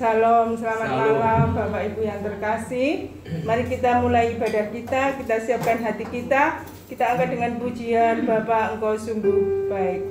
Shalom, selamat malam Bapak Ibu yang terkasih. Mari kita mulai ibadah kita siapkan hati kita angkat dengan pujian Bapa Engkau sungguh baik.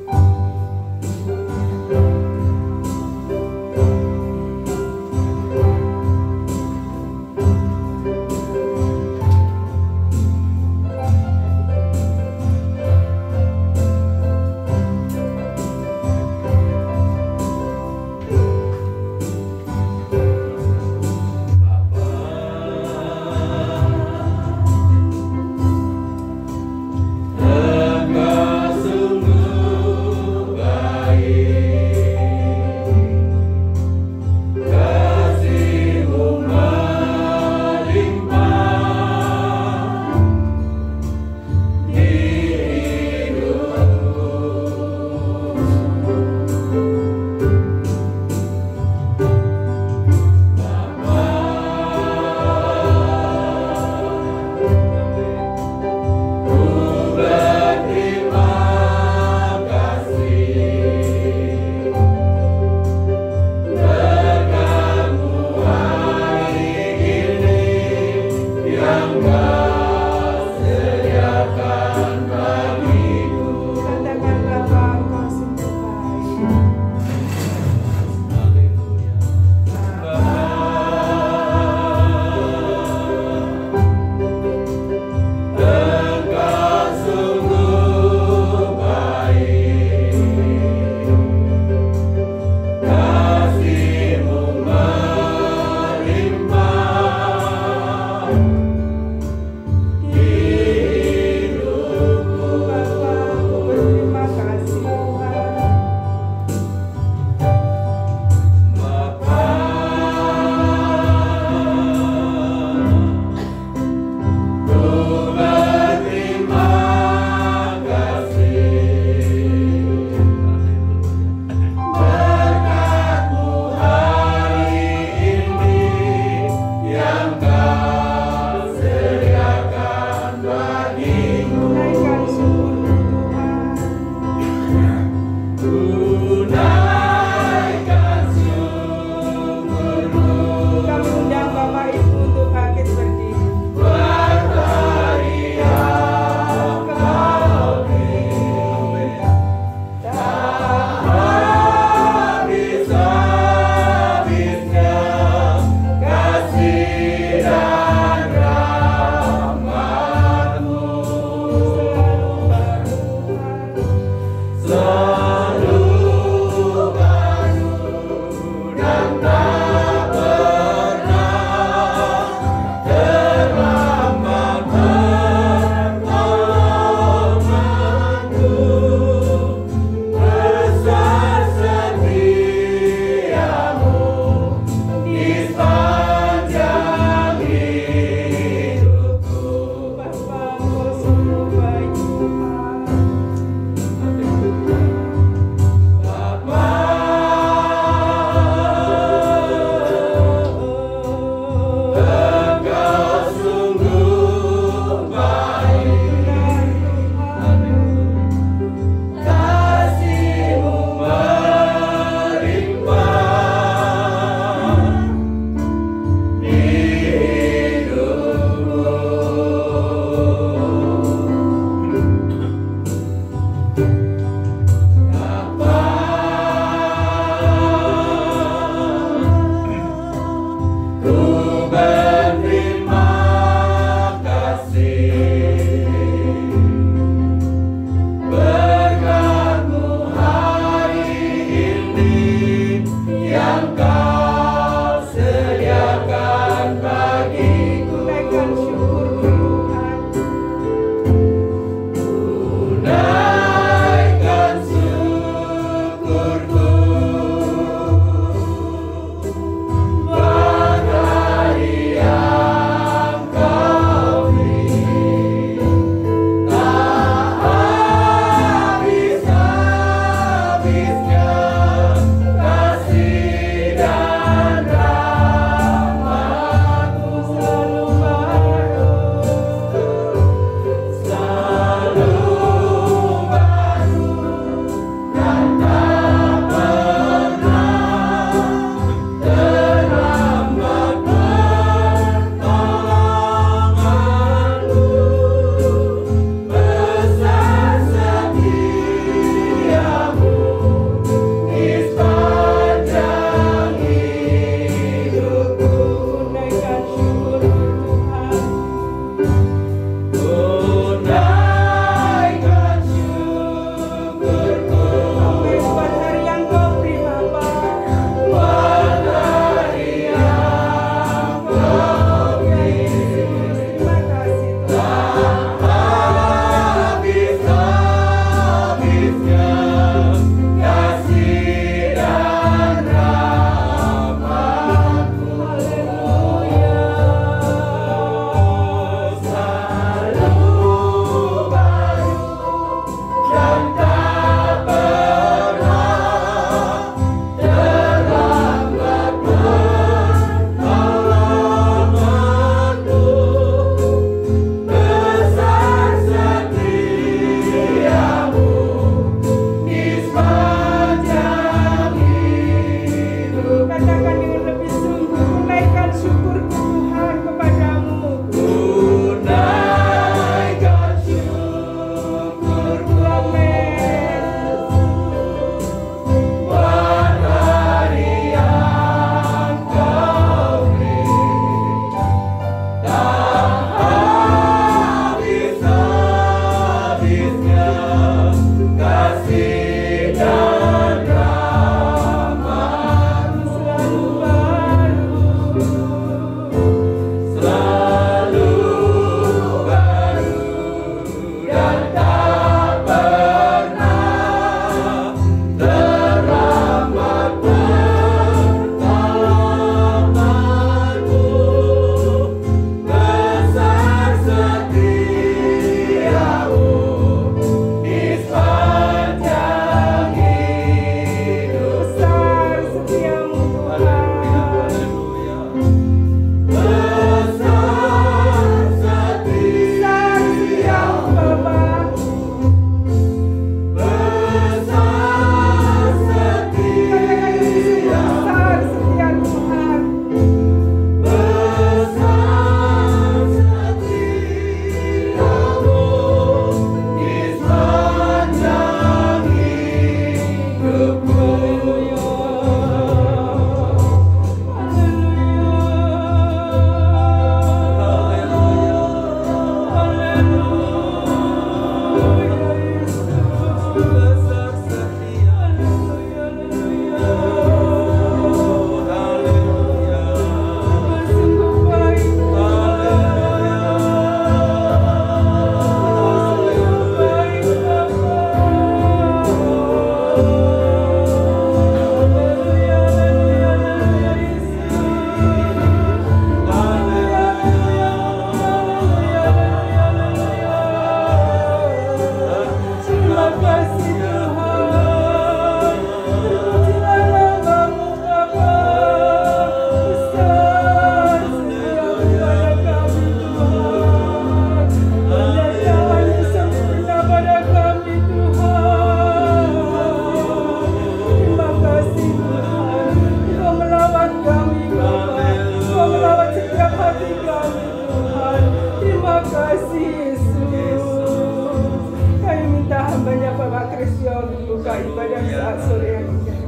ibadah saat sore yang indah.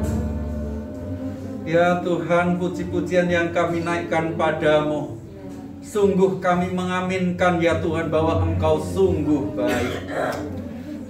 Ya Tuhan, puji-pujian yang kami naikkan padamu. Sungguh kami mengaminkan ya Tuhan bahwa Engkau sungguh baik.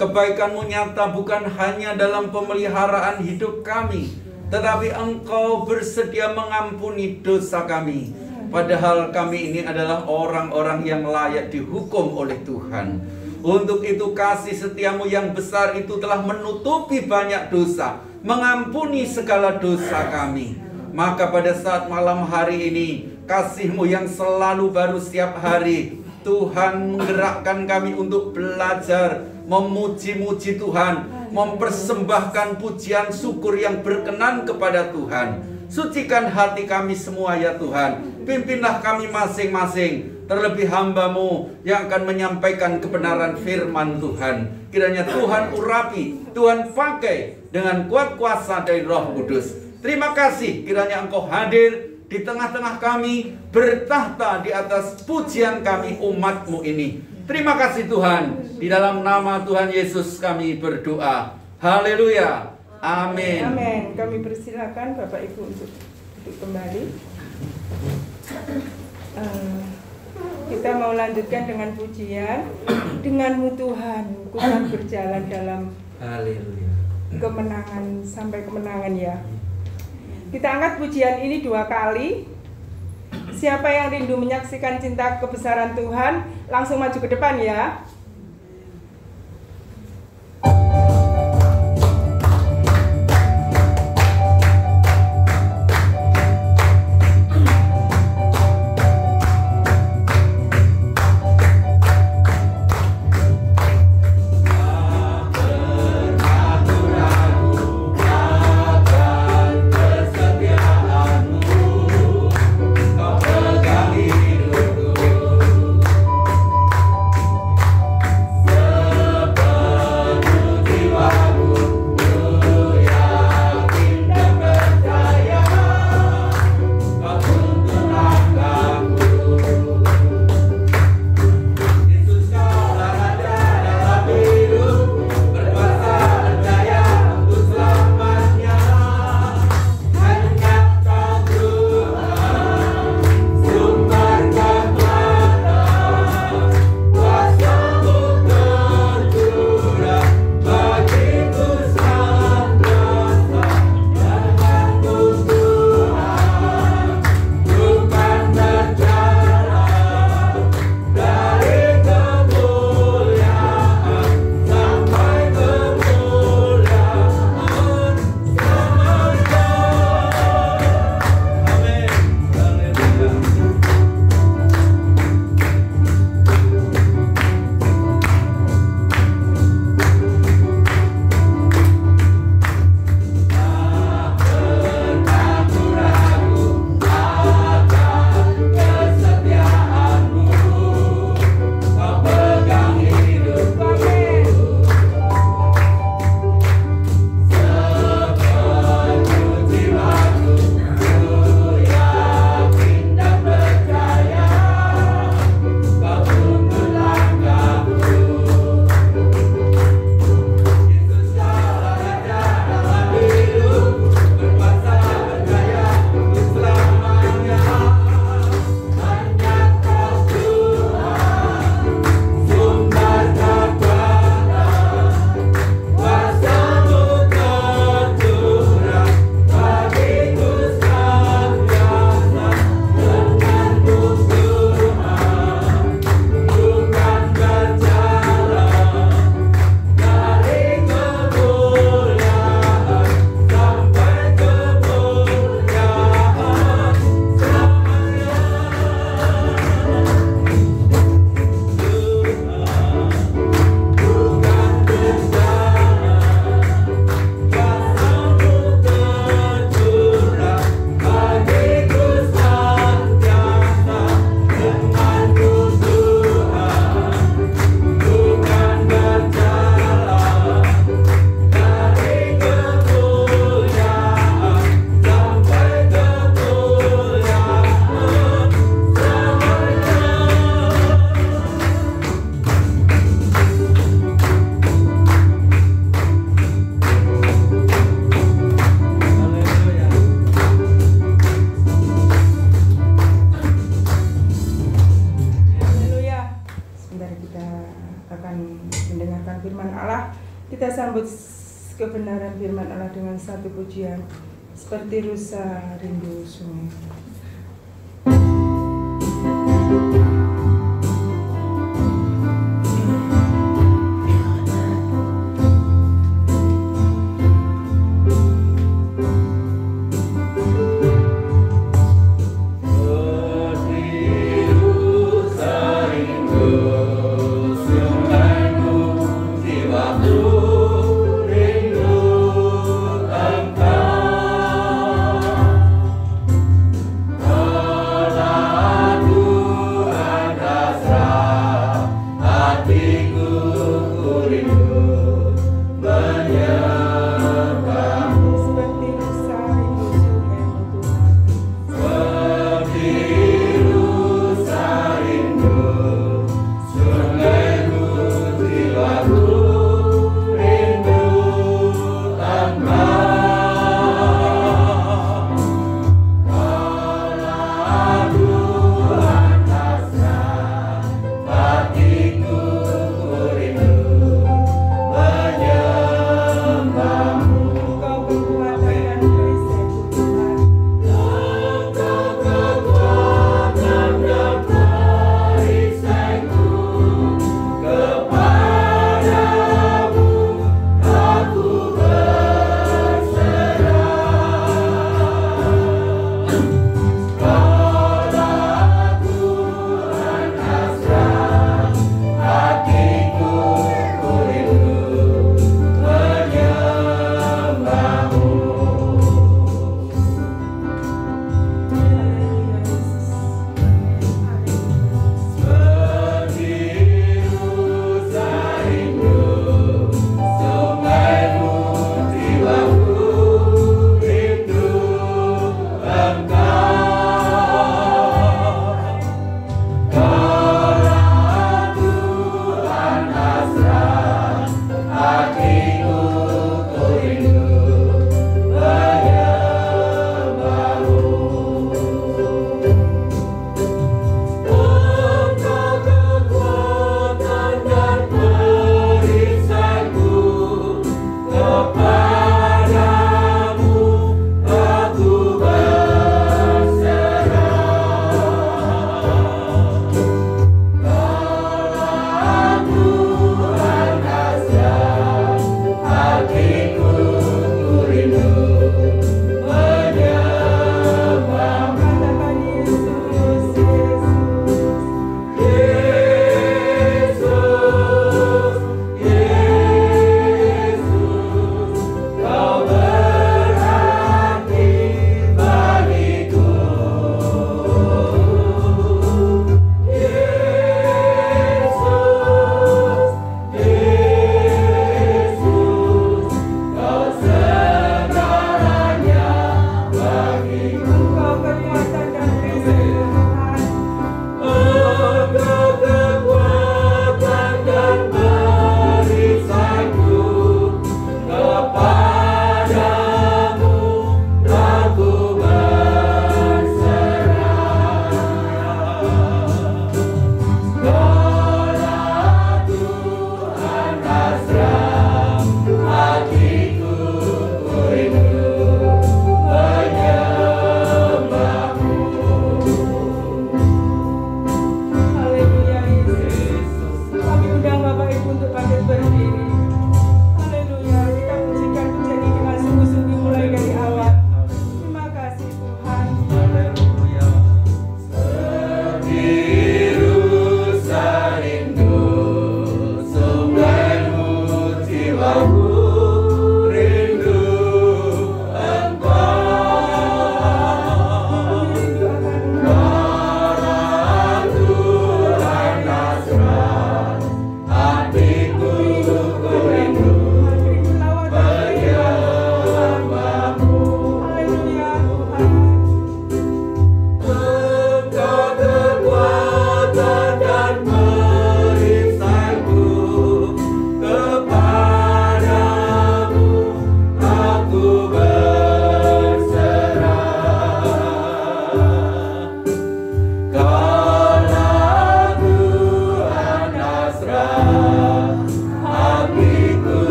Kebaikan-Mu nyata bukan hanya dalam pemeliharaan hidup kami, tetapi Engkau bersedia mengampuni dosa kami. Padahal kami ini adalah orang-orang yang layak dihukum oleh Tuhan. Untuk itu kasih setiamu yang besar itu telah menutupi banyak dosa, mengampuni segala dosa kami. Maka pada saat malam hari ini, kasih-Mu yang selalu baru setiap hari, Tuhan menggerakkan kami untuk belajar memuji-muji Tuhan, mempersembahkan pujian syukur yang berkenan kepada Tuhan. Sucikan hati kami semua ya Tuhan. Pimpinlah kami masing-masing, terlebih hamba-Mu yang akan menyampaikan kebenaran firman Tuhan. Kiranya Tuhan urapi, Tuhan pakai dengan kuat kuasa dari Roh Kudus. Terima kasih kiranya Engkau hadir di tengah-tengah kami, bertahta di atas pujian kami umat-Mu ini. Terima kasih Tuhan. Di dalam nama Tuhan Yesus kami berdoa. Haleluya. Amin. Amin. Kami persilakan Bapak Ibu untuk duduk kembali. Kita mau lanjutkan dengan pujian. Denganmu Tuhan, ku kan berjalan dalam Haleluya. kemenangan sampai kemenangan ya. Kita angkat pujian ini 2 kali. Siapa yang rindu menyaksikan cinta kebesaran Tuhan, langsung maju ke depan ya. kebenaran firman Allah dengan satu pujian seperti rusa rindu sungai.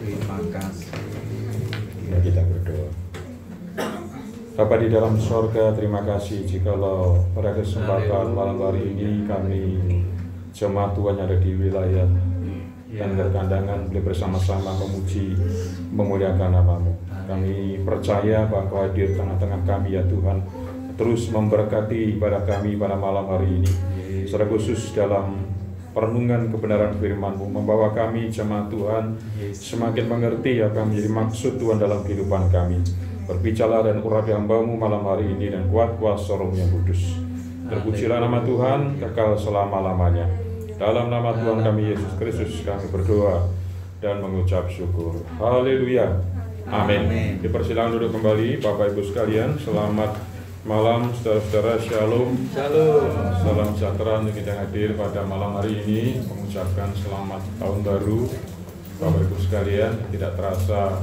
Terima kasih. Ya, kita berdoa. Bapa di dalam sorga, terima kasih jikalau pada kesempatan malam hari ini kami jemaat Tuhan yang ada di wilayah dan berkandangan boleh bersama-sama memuji, memuliakan nama-Mu. Kami percaya bahwa Kau hadir tengah-tengah kami ya Tuhan, terus memberkati ibadah kami pada malam hari ini, secara khusus dalam perenungan kebenaran firman-Mu, membawa kami jemaat Tuhan semakin mengerti apa yang menjadi maksud Tuhan dalam kehidupan kami. Berbicara dan urapi hamba-Mu malam hari ini dan kuat kuasa Roh yang kudus. Terpujilah nama Tuhan kekal selama-lamanya. Dalam nama Tuhan kami Yesus Kristus kami berdoa dan mengucap syukur. Haleluya. Amin. Dipersilakan duduk kembali Bapak Ibu sekalian. Selamat malam saudara-saudara, shalom. Shalom. Salam sejahtera untuk kita hadir pada malam hari ini, mengucapkan selamat tahun baru Bapak Ibu sekalian. Tidak terasa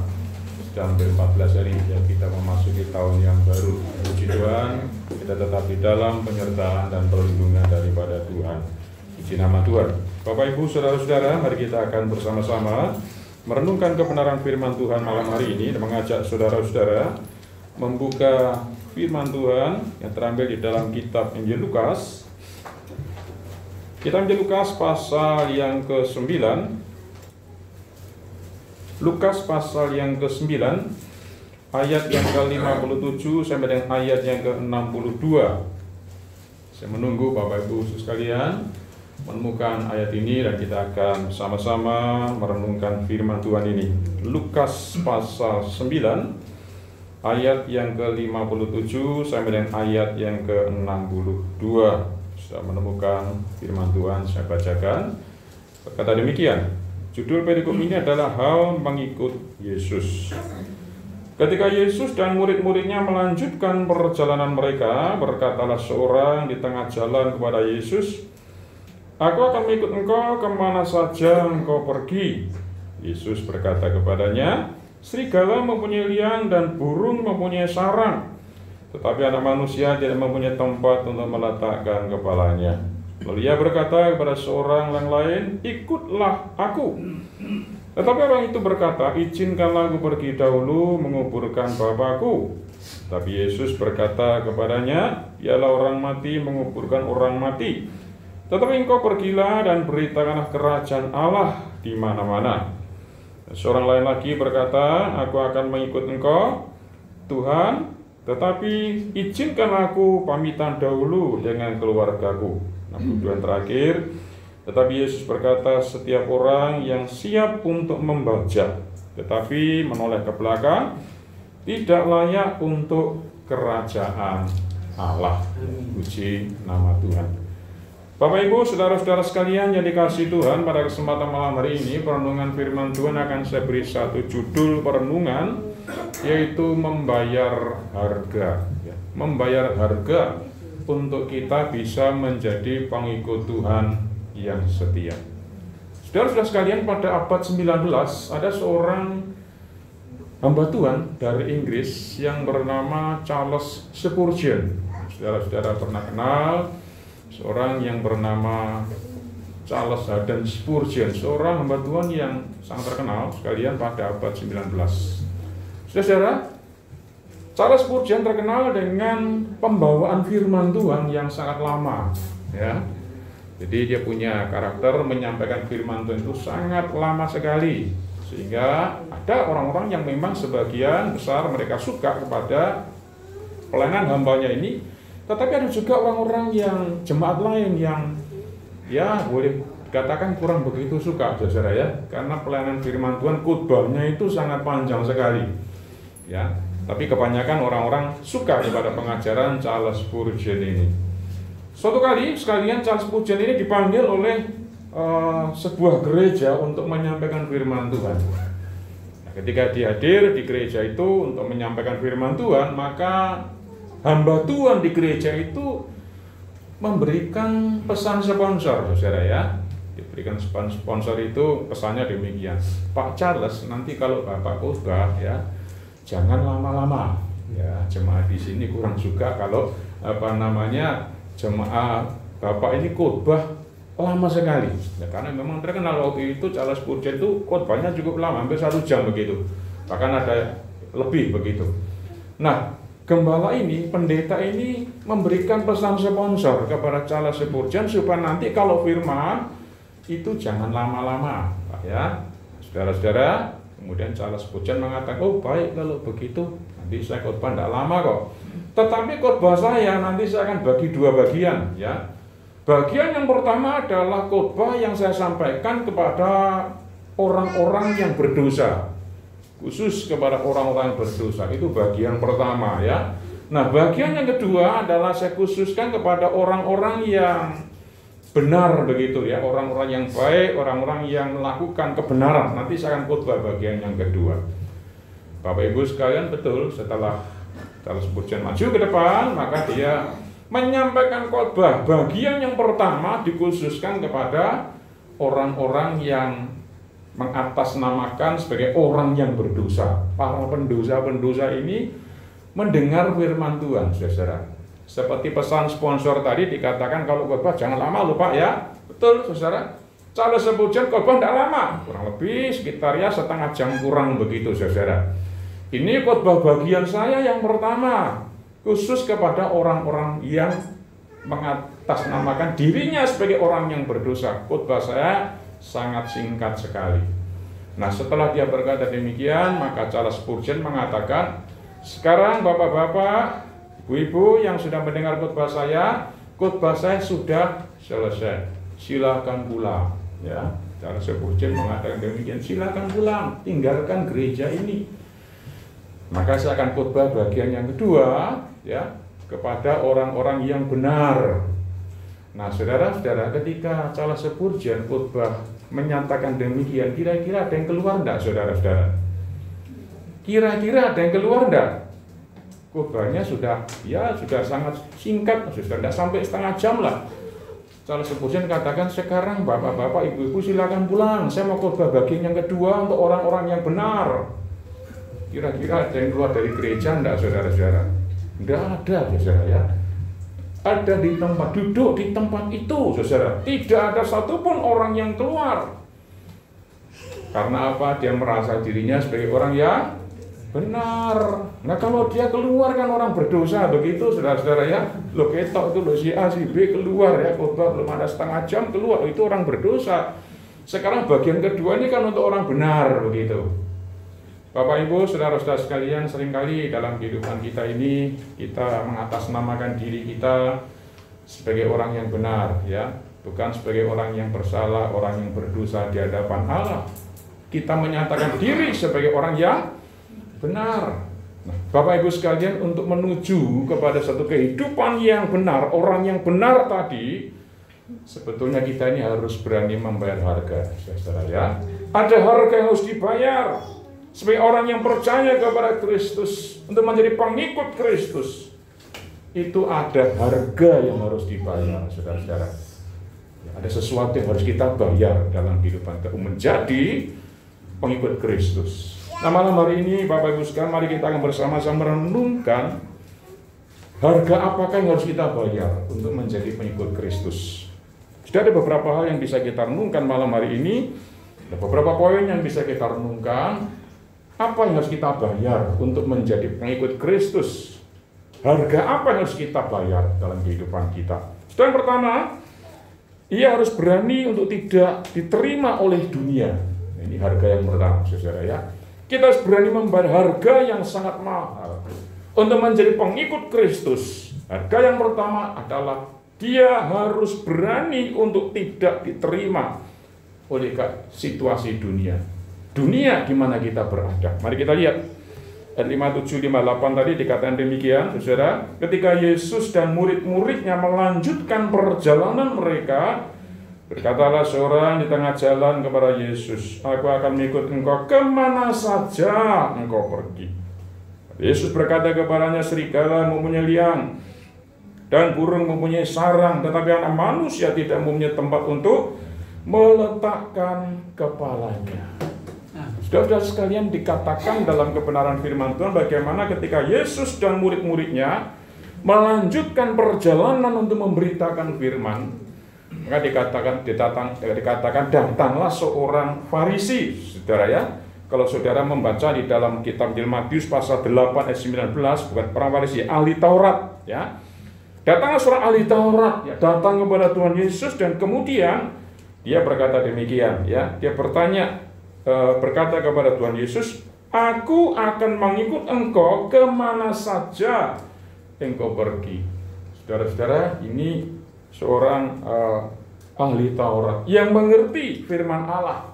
sudah hampir 14 hari ya kita memasuki tahun yang baru. Puji Tuhan, kita tetap di dalam penyertaan dan perlindungan daripada Tuhan. Puji nama Tuhan. Bapak Ibu saudara-saudara, mari kita akan bersama-sama merenungkan kebenaran firman Tuhan malam hari ini dan mengajak saudara-saudara membuka firman Tuhan yang terambil di dalam kitab Injil Lukas. Kitab Injil Lukas pasal yang ke-9. Lukas pasal yang ke-9 ayat yang ke-57 sampai dengan ayat yang ke-62. Saya menunggu Bapak Ibu sekalian menemukan ayat ini dan kita akan sama-sama merenungkan firman Tuhan ini. Lukas pasal 9 ayat yang ke-57 sampai dengan ayat yang ke-62. Sudah menemukan firman Tuhan, saya bacakan. Berkata demikian. Judul perikop ini adalah hal mengikut Yesus. Ketika Yesus dan murid-muridnya melanjutkan perjalanan mereka, berkatalah seorang di tengah jalan kepada Yesus, "Aku akan mengikut engkau kemana saja engkau pergi." Yesus berkata kepadanya, "Serigala mempunyai liang dan burung mempunyai sarang, tetapi anak manusia tidak mempunyai tempat untuk meletakkan kepalanya." Lalu ia berkata kepada seorang yang lain, "Ikutlah aku." Tetapi orang itu berkata, "Izinkanlah aku pergi dahulu menguburkan bapakku." Tapi Yesus berkata kepadanya, "Ialah orang mati menguburkan orang mati. Tetapi engkau pergilah dan beritakanlah kerajaan Allah di mana-mana." Seorang lain lagi berkata, "Aku akan mengikut engkau, Tuhan, tetapi izinkanlah aku pamitan dahulu dengan keluargaku." Nah, tujuan terakhir, tetapi Yesus berkata, "Setiap orang yang siap untuk membaca, tetapi menoleh ke belakang, tidak layak untuk kerajaan Allah." Puji nama Tuhan. Bapak Ibu, saudara-saudara sekalian yang dikasihi Tuhan, pada kesempatan malam hari ini perenungan firman Tuhan akan saya beri satu judul perenungan, yaitu membayar harga. Membayar harga untuk kita bisa menjadi pengikut Tuhan yang setia. Saudara-saudara sekalian, pada abad 19 ada seorang hamba Tuhan dari Inggris yang bernama Charles Spurgeon. Saudara-saudara pernah kenal seorang yang bernama Charles Haddon Spurgeon, seorang hamba Tuhan yang sangat terkenal sekalian pada abad 19. Saudara-saudara, Charles Spurgeon terkenal dengan pembawaan firman Tuhan yang sangat lama, ya. Jadi dia punya karakter menyampaikan firman Tuhan itu sangat lama sekali, sehingga ada orang-orang yang memang sebagian besar mereka suka kepada pelayanan hambanya ini, tetapi ada juga orang-orang yang jemaat lain yang ya boleh dikatakan kurang begitu suka, saudara ya, karena pelayanan firman Tuhan khotbahnya itu sangat panjang sekali, ya. Tapi kebanyakan orang-orang suka kepada pengajaran Charles Spurgeon ini. Suatu kali sekalian Charles Spurgeon ini dipanggil oleh sebuah gereja untuk menyampaikan firman Tuhan. Nah, ketika dia hadir di gereja itu untuk menyampaikan firman Tuhan, maka hamba Tuhan di gereja itu memberikan pesan sponsor, saudara ya. Diberikan sponsor itu pesannya demikian, "Pak Charles, nanti kalau Bapak khotbah ya, jangan lama-lama, ya. Jemaat di sini kurang suka kalau jemaat Bapak ini khotbah lama sekali. Ya, karena memang terkenal waktu itu Charles Spurgeon itu khotbahnya cukup lama, hampir 1 jam begitu. Bahkan ada lebih begitu. Nah, gembala ini, pendeta ini memberikan pesan sponsor kepada Charles Spurgeon supaya nanti kalau firman itu jangan lama-lama, Pak ya. Saudara-saudara, kemudian Charles Spurgeon mengatakan, oh baik kalau begitu, nanti saya khotbah tidak lama kok. Tetapi khotbah saya nanti saya akan bagi 2 bagian ya. Bagian yang pertama adalah khotbah yang saya sampaikan kepada orang-orang yang berdosa. Khusus kepada orang-orang yang berdosa, itu bagian pertama ya. Nah, bagian yang kedua adalah saya khususkan kepada orang-orang yang benar begitu ya, orang-orang yang baik, orang-orang yang melakukan kebenaran. Nanti saya akan khotbah bagian yang kedua. Bapak Ibu sekalian, betul, setelah Charles Spurgeon maju ke depan, maka dia menyampaikan khotbah. Bagian yang pertama dikhususkan kepada orang-orang yang mengatasnamakan sebagai orang yang berdosa. Para pendosa-pendosa ini mendengar firman Tuhan, saudara. Seperti pesan sponsor tadi dikatakan kalau khotbah jangan lama lupa ya. Betul, saudara. Charles Spurgeon khotbah tidak lama, kurang lebih sekitar ya setengah jam kurang begitu, saudara. Ini khotbah bagian saya yang pertama, khusus kepada orang-orang yang mengatasnamakan dirinya sebagai orang yang berdosa. Khotbah saya sangat singkat sekali. Nah, setelah dia berkata demikian, maka Charles Spurgeon mengatakan, sekarang bapak-bapak, ibu-ibu yang sudah mendengar khotbah saya sudah selesai. Silakan pulang. Ya, Charles Spurgeon mengatakan demikian, silakan pulang, tinggalkan gereja ini. Maka saya akan khotbah bagian yang kedua, ya, kepada orang-orang yang benar. Nah, saudara-saudara, ketika Charles Spurgeon khotbah menyatakan demikian, kira-kira ada yang keluar enggak, saudara-saudara? Kira-kira ada yang keluar enggak? Khotbahnya sudah sangat singkat, sudah tidak sampai setengah jam lah. Charles Spurgeon katakan, sekarang bapak-bapak, ibu-ibu silakan pulang. Saya mau khotbah bagian yang kedua untuk orang-orang yang benar. Kira-kira ada yang keluar dari gereja enggak, saudara-saudara? Tidak ada, saudara ya. Ada di tempat, duduk di tempat itu, saudara. Tidak ada satupun orang yang keluar. Karena apa? Dia merasa dirinya sebagai orang yang benar. Nah, kalau dia keluar kan orang berdosa begitu, saudara-saudara ya. Lo ketok itu lo si A si B keluar ya, khotbah belum ada setengah jam keluar, itu orang berdosa. Sekarang bagian kedua ini kan untuk orang benar begitu. Bapak Ibu, saudara-saudara sekalian, seringkali dalam kehidupan kita ini kita mengatasnamakan diri kita sebagai orang yang benar ya, bukan sebagai orang yang bersalah, orang yang berdosa di hadapan Allah. Kita menyatakan diri sebagai orang yang benar. Nah, Bapak Ibu sekalian, untuk menuju kepada satu kehidupan yang benar, orang yang benar tadi, sebetulnya kita ini harus berani membayar harga, saudara ya. Ada harga yang harus dibayar. Sebagai orang yang percaya kepada Kristus, untuk menjadi pengikut Kristus, itu ada harga yang harus dibayar, saudara-saudara. Ya, ada sesuatu yang harus kita bayar dalam kehidupan kita menjadi pengikut Kristus. Nah, malam hari ini Bapak Ibu sekalian, mari kita akan bersama-sama merenungkan harga apakah yang harus kita bayar untuk menjadi pengikut Kristus. Sudah ada beberapa hal yang bisa kita renungkan malam hari ini. Ada beberapa poin yang bisa kita renungkan. Apa yang harus kita bayar untuk menjadi pengikut Kristus? Harga apa yang harus kita bayar dalam kehidupan kita? Yang pertama, ia harus berani untuk tidak diterima oleh dunia. Ini harga yang pertama, saudara ya. Kita harus berani membayar harga yang sangat mahal untuk menjadi pengikut Kristus. Harga yang pertama adalah dia harus berani untuk tidak diterima oleh situasi dunia. Dunia di mana kita berada. Mari kita lihat ayat 57, 58 tadi dikatakan demikian, saudara. Ketika Yesus dan murid-muridnya melanjutkan perjalanan mereka, berkatalah seorang di tengah jalan kepada Yesus, aku akan mengikut engkau kemana saja engkau pergi. Yesus berkata kepadanya, serigala mempunyai liang dan burung mempunyai sarang, tetapi anak manusia tidak mempunyai tempat untuk meletakkan kepalanya. Saudara-saudara sekalian, dikatakan dalam kebenaran firman Tuhan bagaimana ketika Yesus dan murid-muridnya melanjutkan perjalanan untuk memberitakan firman, Maka dikatakan datanglah seorang Farisi, saudara ya. Kalau saudara membaca di dalam kitab Injil Matius pasal 8 ayat 19, bukan orang Farisi, ahli Taurat ya. Datanglah seorang ahli Taurat ya, datang kepada Tuhan Yesus dan kemudian dia berkata demikian ya. Dia berkata kepada Tuhan Yesus, "Aku akan mengikut engkau kemana saja engkau pergi." Saudara-saudara, ini seorang ahli Taurat yang mengerti firman Allah.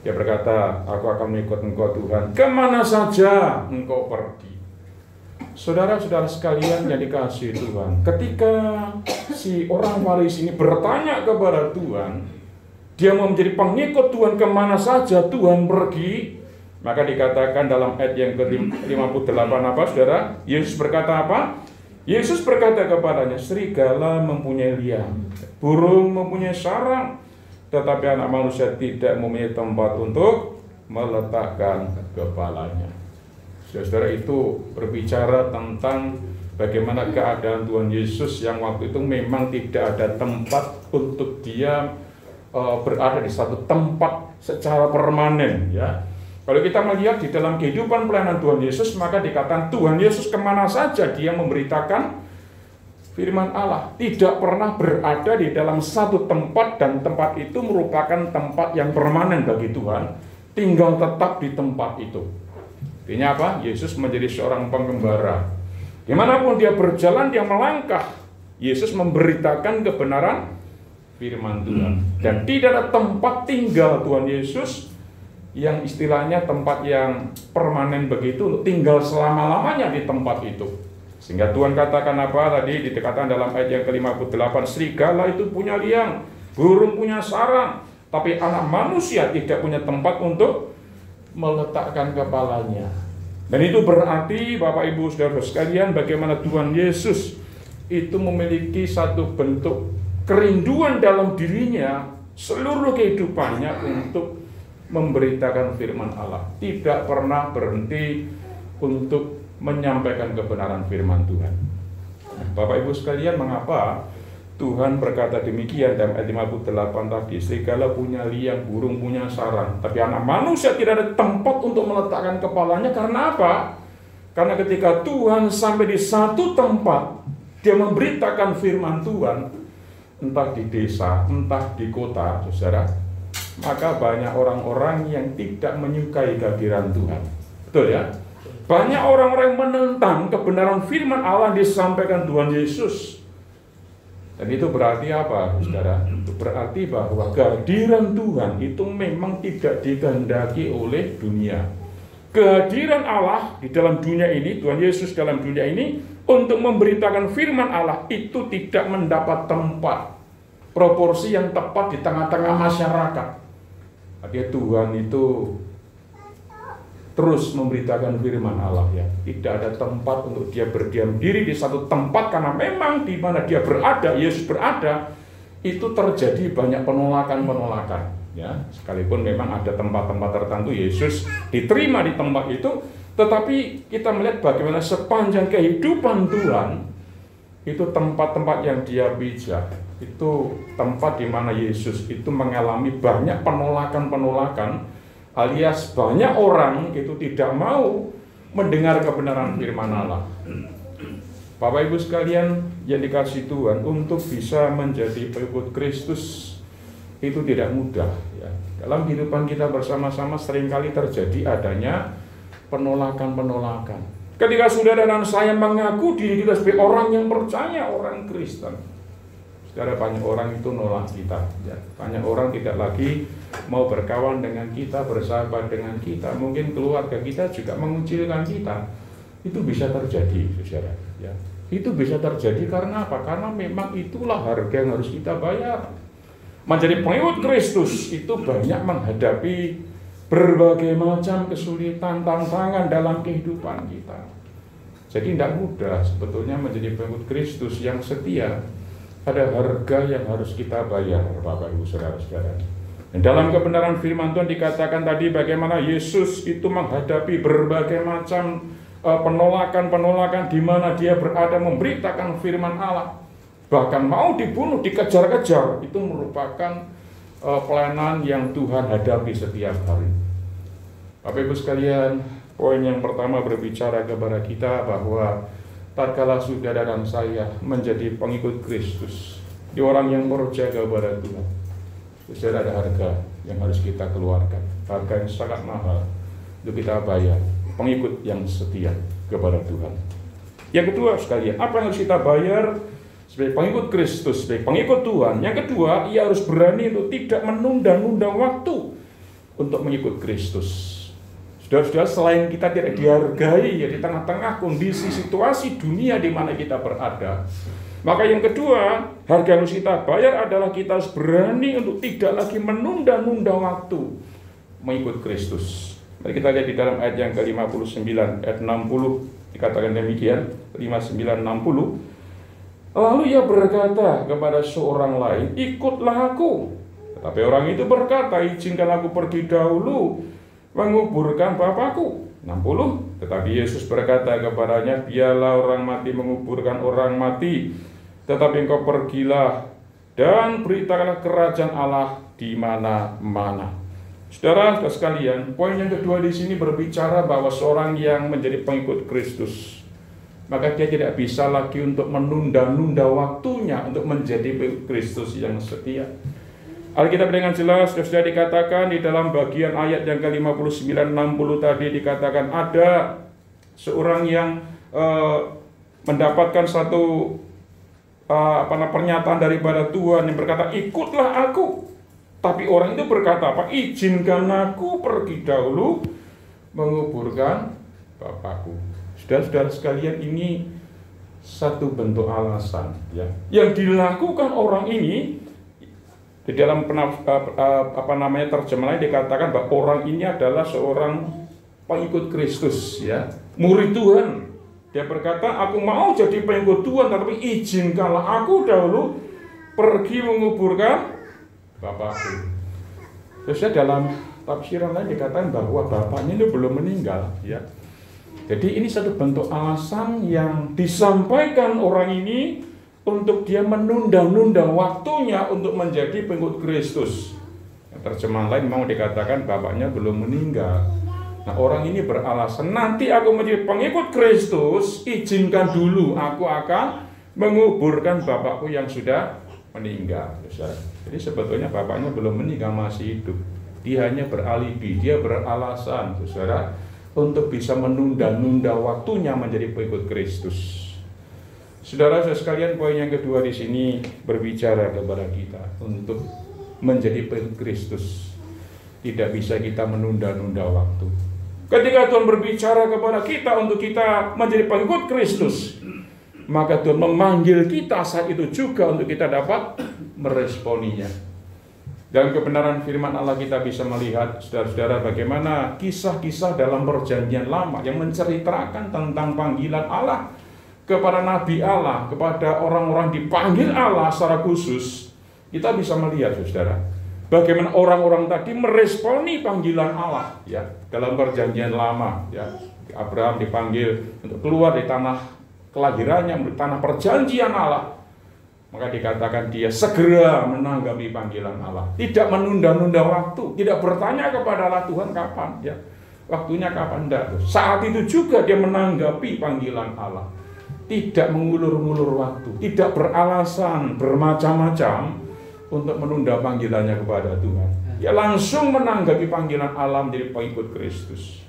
Dia berkata, "Aku akan mengikut engkau Tuhan kemana saja engkau pergi." Saudara-saudara sekalian yang dikasihi Tuhan, ketika si orang Farisi ini bertanya kepada Tuhan, dia mau menjadi pengikut Tuhan kemana saja Tuhan pergi, maka dikatakan dalam ayat yang ke-58 apa saudara? Yesus berkata apa? Yesus berkata kepadanya, "Serigala mempunyai liang, burung mempunyai sarang, tetapi anak manusia tidak mempunyai tempat untuk meletakkan kepalanya." Saudara, itu berbicara tentang bagaimana keadaan Tuhan Yesus yang waktu itu memang tidak ada tempat untuk dia berada di satu tempat secara permanen ya. Kalau kita melihat di dalam kehidupan pelayanan Tuhan Yesus, maka dikatakan Tuhan Yesus kemana saja dia memberitakan firman Allah, tidak pernah berada di dalam satu tempat, dan tempat itu merupakan tempat yang permanen bagi Tuhan, tinggal tetap di tempat itu. Artinya apa? Yesus menjadi seorang penggembala. Dimanapun dia berjalan, dia melangkah, Yesus memberitakan kebenaran firman Tuhan. Dan tidak ada tempat tinggal Tuhan Yesus yang istilahnya tempat yang permanen begitu, tinggal selama-lamanya di tempat itu. Sehingga Tuhan katakan apa tadi? Dikatakan dalam ayat yang ke-58, "Serigala itu punya liang, burung punya sarang, tapi anak manusia tidak punya tempat untuk meletakkan kepalanya." Dan itu berarti Bapak Ibu Saudara sekalian, bagaimana Tuhan Yesus itu memiliki satu bentuk kerinduan dalam dirinya seluruh kehidupannya untuk memberitakan firman Allah, tidak pernah berhenti untuk menyampaikan kebenaran firman Tuhan. Bapak Ibu sekalian, mengapa Tuhan berkata demikian dalam ayat 58 tadi? Serigala punya liang, burung punya sarang, tapi anak manusia tidak ada tempat untuk meletakkan kepalanya. Karena apa? Karena ketika Tuhan sampai di satu tempat, dia memberitakan firman Tuhan, entah di desa, entah di kota, saudara, maka banyak orang-orang yang tidak menyukai kehadiran Tuhan. Betul ya? Banyak orang-orang yang menentang kebenaran firman Allah yang disampaikan Tuhan Yesus. Dan itu berarti apa, saudara? Itu berarti bahwa kehadiran Tuhan itu memang tidak dikehendaki oleh dunia. Kehadiran Allah di dalam dunia ini, Tuhan Yesus dalam dunia ini, untuk memberitakan firman Allah itu tidak mendapat tempat, proporsi yang tepat di tengah-tengah masyarakat. Artinya Tuhan itu terus memberitakan firman Allah ya. Tidak ada tempat untuk dia berdiam diri di satu tempat, karena memang di mana dia berada, Yesus berada, itu terjadi banyak penolakan-penolakan ya. Sekalipun memang ada tempat-tempat tertentu Yesus diterima di tempat itu, tetapi kita melihat bagaimana sepanjang kehidupan Tuhan itu tempat-tempat yang dia pijak, itu tempat di mana Yesus itu mengalami banyak penolakan-penolakan, alias banyak orang itu tidak mau mendengar kebenaran firman Allah. Bapak Ibu sekalian yang dikasihi Tuhan, untuk bisa menjadi pengikut Kristus itu tidak mudah ya. Dalam kehidupan kita bersama-sama seringkali terjadi adanya penolakan-penolakan. Ketika saudara dan saya mengaku diri kita sebagai orang yang percaya, orang Kristen, saudara, banyak orang itu nolak kita ya. Banyak orang tidak lagi mau berkawan dengan kita, bersahabat dengan kita, mungkin keluarga kita juga mengucilkan kita. Itu bisa terjadi, saudara ya. Itu bisa terjadi karena apa? Karena memang itulah harga yang harus kita bayar. Menjadi pengikut Kristus itu banyak menghadapi berbagai macam kesulitan, tantangan dalam kehidupan kita. Jadi tidak mudah sebetulnya menjadi pengikut Kristus yang setia. Ada harga yang harus kita bayar, Bapak Ibu Saudara-saudara. Dan dalam kebenaran firman Tuhan dikatakan tadi bagaimana Yesus itu menghadapi berbagai macam penolakan-penolakan di mana dia berada memberitakan firman Allah. bahkan mau dibunuh, dikejar-kejar. Itu merupakan pelayanan yang Tuhan hadapi setiap hari. Bapak Ibu sekalian, poin yang pertama berbicara kepada kita bahwa tatkala saudara dan saya menjadi pengikut Kristus, di orang yang berjaga kepada Tuhan, saudara, ada harga yang harus kita keluarkan, harga yang sangat mahal untuk kita bayar, pengikut yang setia kepada Tuhan. Yang kedua sekalian, apa yang harus kita bayar sebagai pengikut Kristus, sebagai pengikut Tuhan? Yang kedua, ia harus berani untuk tidak menunda-nunda waktu untuk mengikut Kristus. Saudara-saudara, selain kita tidak dihargai ya di tengah-tengah kondisi situasi dunia di mana kita berada, maka yang kedua, harga yang harus kita bayar adalah kita harus berani untuk tidak lagi menunda-nunda waktu mengikut Kristus. Mari kita lihat di dalam ayat yang ke-59, ayat 60, dikatakan demikian, 59-60. Lalu ia berkata kepada seorang lain, ikutlah aku. Tetapi orang itu berkata, izinkan aku pergi dahulu menguburkan bapakku. 60. Tetapi Yesus berkata kepadanya, biarlah orang mati menguburkan orang mati, tetapi engkau pergilah dan beritakanlah kerajaan Allah di mana-mana. Saudara sekalian, poin yang kedua di sini berbicara bahwa seorang yang menjadi pengikut Kristus, maka dia tidak bisa lagi untuk menunda-nunda waktunya untuk menjadi pengikut Kristus yang setia. Alkitab dengan jelas sudah dikatakan di dalam bagian ayat yang ke-59-60 tadi, dikatakan ada seorang yang mendapatkan satu pernyataan daripada Tuhan yang berkata, ikutlah aku. Tapi orang itu berkata apa? Izinkan aku pergi dahulu menguburkan bapakku. Saudara-saudara sekalian, ini satu bentuk alasan ya yang dilakukan orang ini. Di dalam terjemahan dikatakan bahwa orang ini adalah seorang pengikut Kristus ya, murid Tuhan. Dia berkata, aku mau jadi pengikut Tuhan, tapi izinkanlah aku dahulu pergi menguburkan bapakku. Terus dalam tafsiran lain dikatakan bahwa bapaknya itu belum meninggal ya. Jadi ini satu bentuk alasan yang disampaikan orang ini untuk dia menunda-nunda waktunya untuk menjadi pengikut Kristus. Yang terjemahan lain mau dikatakan bapaknya belum meninggal. Nah, orang ini beralasan, nanti aku menjadi pengikut Kristus, izinkan dulu aku akan menguburkan bapakku yang sudah meninggal. Jadi sebetulnya bapaknya belum meninggal, masih hidup. Dia hanya beralibi, dia beralasan, saudara, untuk bisa menunda-nunda waktunya menjadi pengikut Kristus. Saudara sekalian, poin yang kedua di sini berbicara kepada kita untuk menjadi pengikut Kristus. Tidak bisa kita menunda-nunda waktu. Ketika Tuhan berbicara kepada kita untuk kita menjadi pengikut Kristus, maka Tuhan memanggil kita saat itu juga untuk kita dapat meresponinya. Dalam kebenaran firman Allah kita bisa melihat, saudara-saudara, bagaimana kisah-kisah dalam perjanjian lama yang menceritakan tentang panggilan Allah kepada Nabi Allah, kepada orang-orang dipanggil Allah secara khusus. Kita bisa melihat, saudara, bagaimana orang-orang tadi meresponi panggilan Allah ya dalam perjanjian lama ya. Abraham dipanggil untuk keluar di tanah kelahirannya, di tanah perjanjian Allah. Maka dikatakan dia segera menanggapi panggilan Allah, tidak menunda-nunda waktu, tidak bertanya kepada Allah, Tuhan kapan ya, waktunya kapan, enggak. Saat itu juga dia menanggapi panggilan Allah, tidak mengulur-ngulur waktu, tidak beralasan bermacam-macam untuk menunda panggilannya kepada Tuhan. Dia langsung menanggapi panggilan Allah menjadi pengikut Kristus.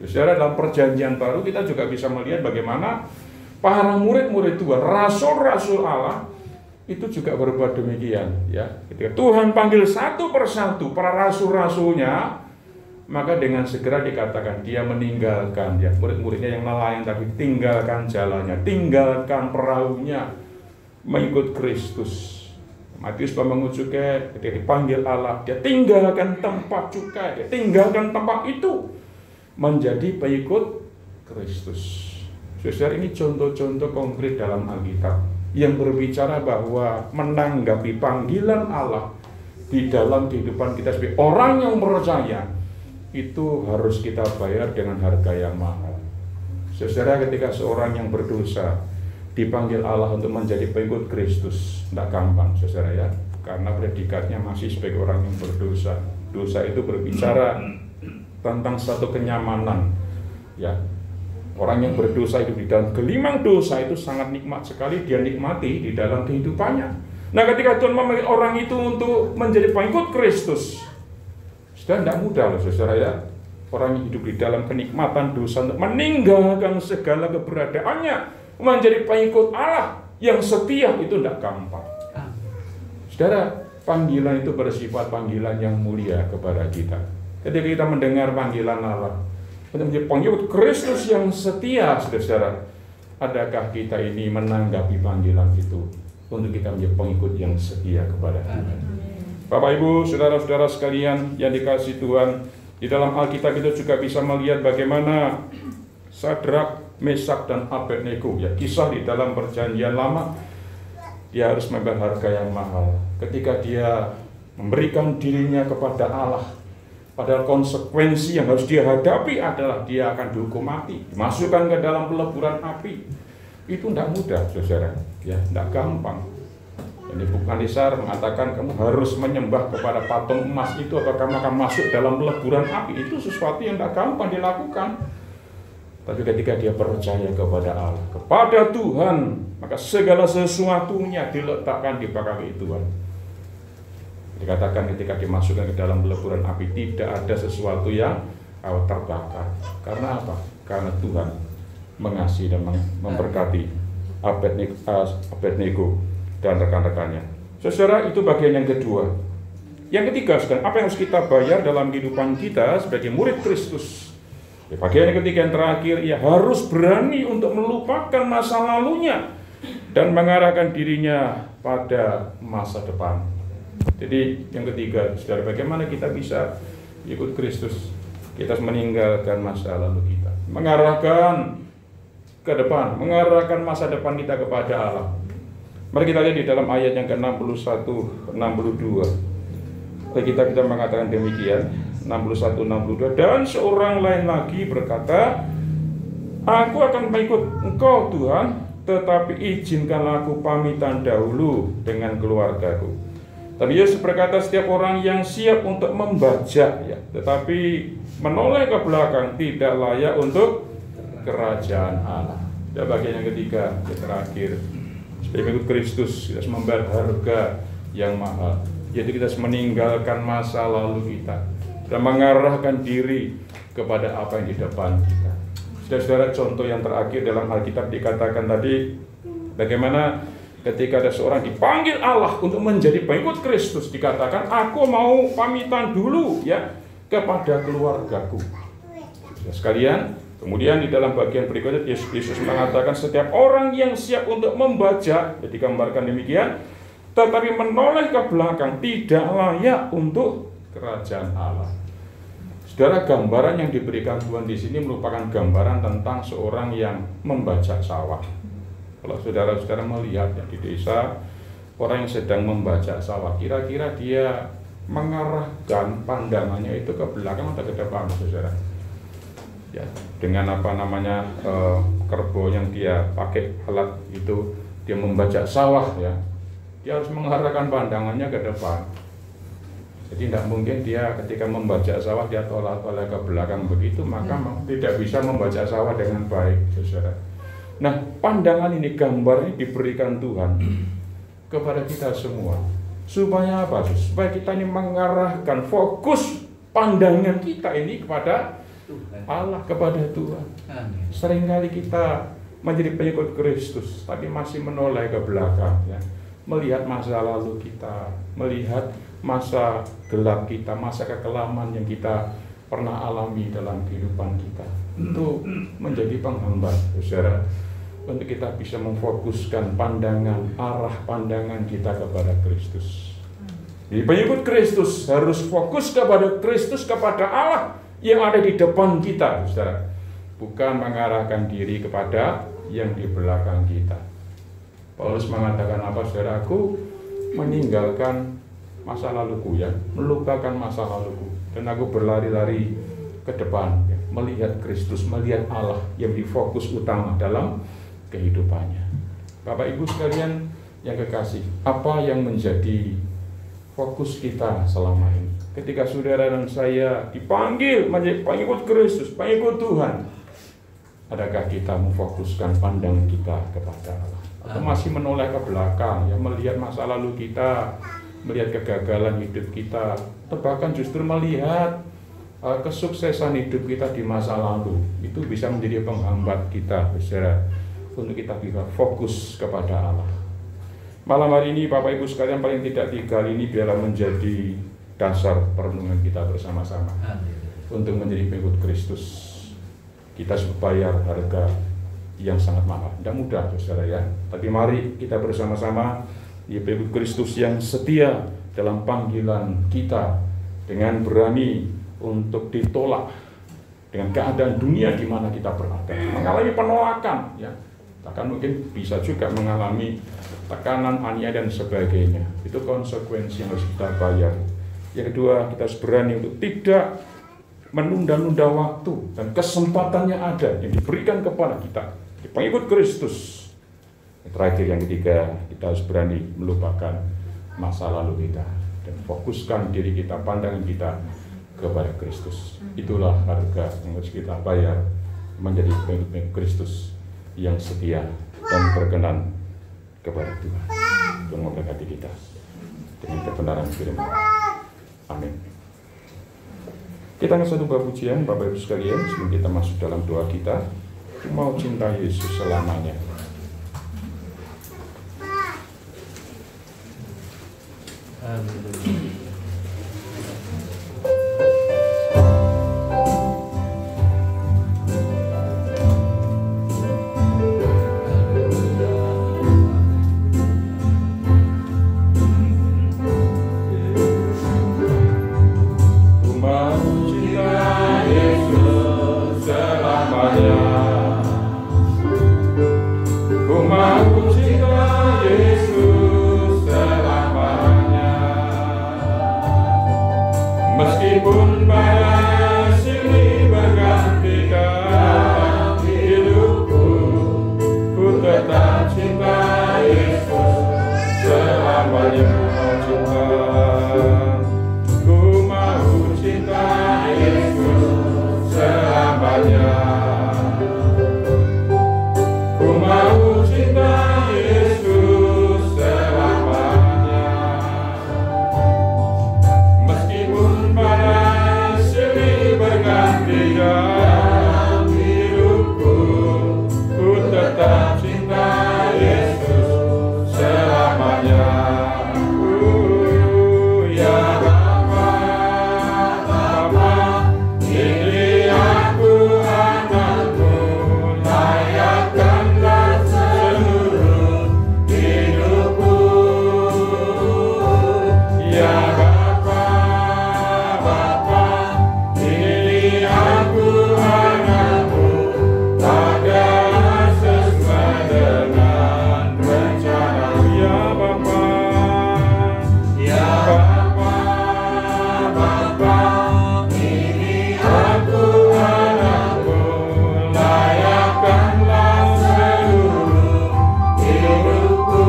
Saudara, dalam perjanjian baru kita juga bisa melihat bagaimana para murid-murid Tuhan, rasul-rasul Allah itu juga berbuat demikian ya. Ketika Tuhan panggil satu persatu para rasul-rasulnya, maka dengan segera dikatakan dia meninggalkan ya murid-muridnya yang nelayan tadi, tinggalkan jalannya, tinggalkan perahunya, mengikut Kristus. Matius pemungut cukai ketika dipanggil Allah, dia tinggalkan tempat cukai, dia tinggalkan tempat itu menjadi pengikut Kristus. Saudara, ini contoh-contoh konkret dalam Alkitab yang berbicara bahwa menanggapi panggilan Allah di dalam kehidupan kita sebagai orang yang percaya itu harus kita bayar dengan harga yang mahal. Saudara, ketika seorang yang berdosa dipanggil Allah untuk menjadi pengikut Kristus tidak gampang, saudara ya, karena predikatnya masih sebagai orang yang berdosa. Dosa itu berbicara tentang satu kenyamanan, ya. Orang yang berdosa itu di dalam gelimang dosa itu sangat nikmat sekali, dia nikmati di dalam kehidupannya. Nah, ketika Tuhan memanggil orang itu untuk menjadi pengikut Kristus, sudah tidak mudah loh, saudara ya. Orang yang hidup di dalam kenikmatan dosa untuk meninggalkan segala keberadaannya menjadi pengikut Allah yang setia itu tidak gampang. Saudara, panggilan itu bersifat panggilan yang mulia kepada kita. Ketika kita mendengar panggilan Allah untuk menjadi pengikut Kristus yang setia, saudara, adakah kita ini menanggapi panggilan itu untuk kita menjadi pengikut yang setia kepada Tuhan? Bapak Ibu, saudara-saudara sekalian yang dikasihi Tuhan, di dalam Alkitab itu juga bisa melihat bagaimana Sadrak, Mesak, dan Abednego, ya, kisah di dalam Perjanjian Lama. Dia harus membayar harga yang mahal ketika dia memberikan dirinya kepada Allah. Padahal konsekuensi yang harus dia hadapi adalah dia akan dihukum mati, dimasukkan ke dalam peleburan api. Itu tidak mudah, saudara, ya, tidak gampang. Jadi Nebukadnezar mengatakan kamu harus menyembah kepada patung emas itu atau kamu akan masuk dalam peleburan api. Itu sesuatu yang tidak gampang dilakukan. Tapi ketika dia percaya kepada Allah, kepada Tuhan, maka segala sesuatunya diletakkan di kaki Tuhan. Dikatakan ketika dimasukkan ke dalam peleburan api tidak ada sesuatu yang terbakar. Karena apa? Karena Tuhan mengasihi dan memberkati Abednego dan rekan-rekannya. Saudara, itu bagian yang kedua. Yang ketiga, sekarang apa yang harus kita bayar dalam kehidupan kita sebagai murid Kristus? Bagian yang ketiga yang terakhir, ia harus berani untuk melupakan masa lalunya dan mengarahkan dirinya pada masa depan. Jadi yang ketiga, saudara, bagaimana kita bisa ikut Kristus? Kita harus meninggalkan masa lalu kita, mengarahkan ke depan, mengarahkan masa depan kita kepada Allah. Mari kita lihat di dalam ayat yang ke-61, 62. Kita mengatakan demikian, 61, 62. Dan seorang lain lagi berkata, aku akan mengikut engkau Tuhan, tetapi izinkanlah aku pamitan dahulu dengan keluargaku. Tapi Yesus berkata, setiap orang yang siap untuk membajak, ya, tetapi menoleh ke belakang tidak layak untuk kerajaan Allah. Dan bagian yang ketiga, yang terakhir, sebagai pengikut Kristus kita harus membayar harga yang mahal, yaitu kita harus meninggalkan masa lalu kita dan mengarahkan diri kepada apa yang di depan kita. Saudara-saudara, contoh yang terakhir dalam Alkitab dikatakan tadi, bagaimana ketika ada seorang dipanggil Allah untuk menjadi pengikut Kristus, dikatakan aku mau pamitan dulu, ya, kepada keluargaku. Saudara sekalian, kemudian di dalam bagian berikutnya Yesus mengatakan setiap orang yang siap untuk membaca, jadi gambarkan demikian, tetapi menoleh ke belakang tidak layak untuk kerajaan Allah. Saudara, gambaran yang diberikan Tuhan di sini merupakan gambaran tentang seorang yang membajak sawah. Kalau saudara-saudara melihat ya, di desa orang yang sedang membajak sawah, kira-kira dia mengarahkan pandangannya itu ke belakang atau ke depan, saudara? Ya, dengan kerbau yang dia pakai alat itu, dia membajak sawah, ya, dia harus mengarahkan pandangannya ke depan. Jadi tidak mungkin dia ketika membajak sawah dia tolak-tolak ke belakang begitu, maka tidak bisa membajak sawah dengan baik, saudara. Nah, pandangan ini, gambar ini diberikan Tuhan kepada kita semua. Supaya apa? Supaya kita ini mengarahkan fokus pandangan kita ini kepada Allah, kepada Tuhan. Seringkali kita menjadi pengikut Kristus tapi masih menoleh ke belakang, ya, melihat masa lalu kita, melihat masa gelap kita, masa kekelaman yang kita pernah alami dalam kehidupan kita. Itu menjadi penghambat, saudara, untuk kita bisa memfokuskan pandangan, arah pandangan kita kepada Kristus. Jadi pengikut Kristus harus fokus kepada Kristus, kepada Allah yang ada di depan kita, saudara, bukan mengarahkan diri kepada yang di belakang kita. Paulus mengatakan apa, saudara? Aku meninggalkan masa laluku, ya, melupakan masa laluku, dan aku berlari-lari ke depan, ya, melihat Kristus, melihat Allah yang di fokus utama dalam kehidupannya. Bapak Ibu sekalian yang kekasih, apa yang menjadi fokus kita selama ini? Ketika saudara dan saya dipanggil menjadi pengikut Kristus, pengikut Tuhan, adakah kita memfokuskan pandangan kita kepada Allah? Atau masih menoleh ke belakang, ya, melihat masa lalu kita, melihat kegagalan hidup kita, atau bahkan justru melihat kesuksesan hidup kita di masa lalu? Itu bisa menjadi penghambat kita, saudara, untuk kita bisa fokus kepada Allah. Malam hari ini Bapak Ibu sekalian, paling tidak 3 kali ini biarlah menjadi dasar perenungan kita bersama-sama. Untuk menjadi pengikut Kristus, kita harus bayar harga yang sangat mahal. Tidak mudah, saudara, ya. Tapi mari kita bersama-sama di pengikut Kristus yang setia dalam panggilan kita, dengan berani untuk ditolak dengan keadaan dunia di mana kita berada, mengalami penolakan, ya. Bahkan mungkin bisa juga mengalami tekanan, aniaya dan sebagainya. Itu konsekuensi yang harus kita bayar. Yang kedua, kita harus berani untuk tidak menunda-nunda waktu dan kesempatannya ada yang diberikan kepada kita, pengikut Kristus. Yang terakhir, yang ketiga, kita harus berani melupakan masa lalu kita dan fokuskan diri kita, pandangan kita kepada Kristus. Itulah harga yang harus kita bayar menjadi pengikut Kristus yang setia dan berkenan kepada Tuhan. Tuhan memberkati kita dengan kebenaran firman. Amin. Kita akan satu buah pujian, Bapak Ibu sekalian, sebelum kita masuk dalam doa kita. Mau cinta Yesus selamanya. Amin. Meskipun pada sini berganti dalam hidupku, ku tetap cinta Yesus selamanya. Ku mau cinta Yesus selamanya. Ku mau cinta Yesus selamanya. Meskipun pada sini berganti dalam hidupku, ku tetap cinta Yesus selamanya. Ya Bapa, Bapa, ini aku anakmu, layakkanlah seluruh hidupku. Ya Bapa, Bapa, ini aku anakmu, adalah sesuai dengan rencana-Mu. Ya Bapa, ya Bapa, Bapa, ini aku anakmu, layakkanlah seluruh hidupku.